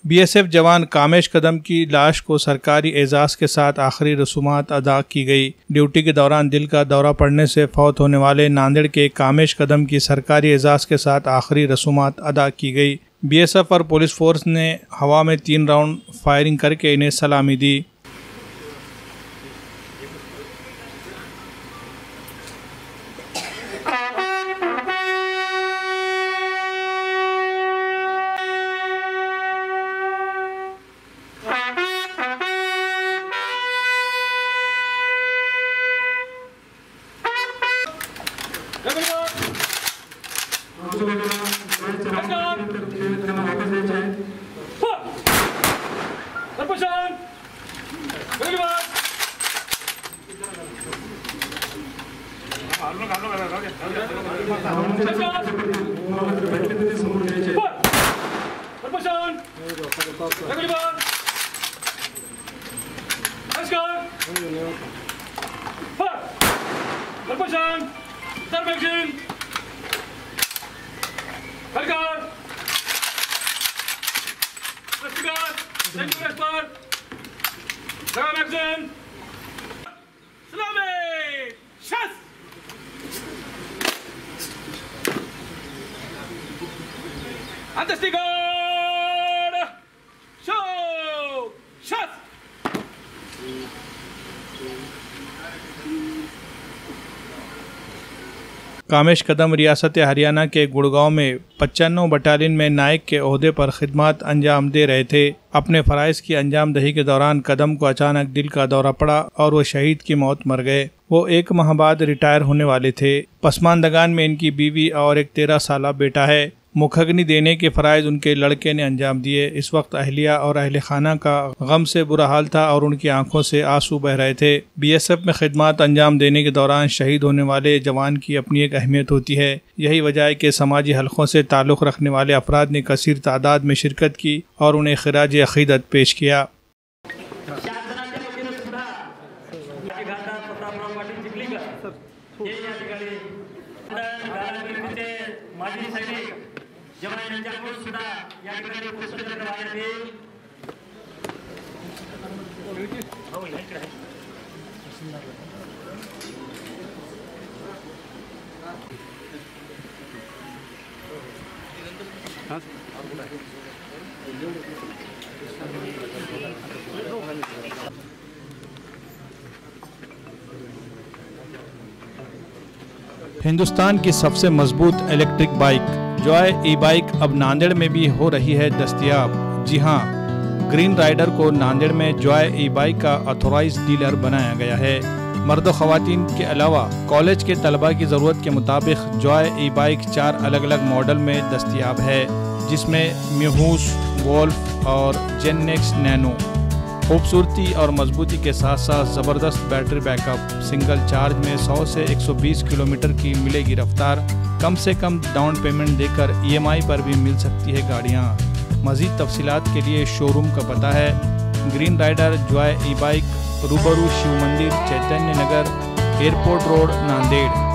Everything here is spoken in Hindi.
बीएसएफ जवान कामेश कदम की लाश को सरकारी एजाज़ के साथ आखिरी रसूमात अदा की गई। ड्यूटी के दौरान दिल का दौरा पड़ने से फौत होने वाले नांदेड़ के कामेश कदम की सरकारी एजाज़ के साथ आखिरी रसूमात अदा की गई। बीएसएफ और पुलिस फोर्स ने हवा में 3 राउंड फायरिंग करके इन्हें सलामी दी। कामेश कदम रियासत हरियाणा के गुड़गांव में 95 बटालियन में नायक के ओहदे पर खिदमत अंजाम दे रहे थे। अपने फ़राइज़ की अंजाम दही के दौरान कदम को अचानक दिल का दौरा पड़ा और वो शहीद की मौत मर गए। वो 1 माह बाद रिटायर होने वाले थे। पसमानदगान में इनकी बीवी और एक 13 साला बेटा है। मुखग्नि देने के फ़राइज़ उनके लड़के ने अंजाम दिए। इस वक्त अहलिया और अहले खाना का गम से बुरा हाल था और उनकी आंखों से आंसू बह रहे थे। बीएसएफ में खिदमत अंजाम देने के दौरान शहीद होने वाले जवान की अपनी एक अहमियत होती है। यही वजह है कि समाजी हलकों से ताल्लुक़ रखने वाले अफराद ने कसीर तादाद में शिरकत की और उन्हें खिराज अक़ीदत पेश किया। हिंदुस्तान की सबसे मजबूत इलेक्ट्रिक बाइक जॉय ई बाइक अब नांदेड़ में भी हो रही है दस्तयाब। जी हां, ग्रीन राइडर को नांदेड़ में जॉय ई बाइक का ऑथोराइज डीलर बनाया गया है। मर्द व ख़वातीन के अलावा कॉलेज के तलबा की ज़रूरत के मुताबिक जॉय ई बाइक 4 अलग अलग मॉडल में दस्तयाब है, जिसमें म्यूहूस, वोल्फ और जेननेक्स नैनो। खूबसूरती और मजबूती के साथ साथ ज़बरदस्त बैटरी बैकअप, सिंगल चार्ज में 100 से 120 किलोमीटर की मिलेगी रफ्तार। कम से कम डाउन पेमेंट देकर EMI पर भी मिल सकती है गाड़ियाँ। मज़ीद तफसीलात के लिए शोरूम का पता है ग्रीन राइडर जॉय ई बाइक, रूबरू शिव मंदिर, चैतन्य नगर, एयरपोर्ट रोड, नांदेड़।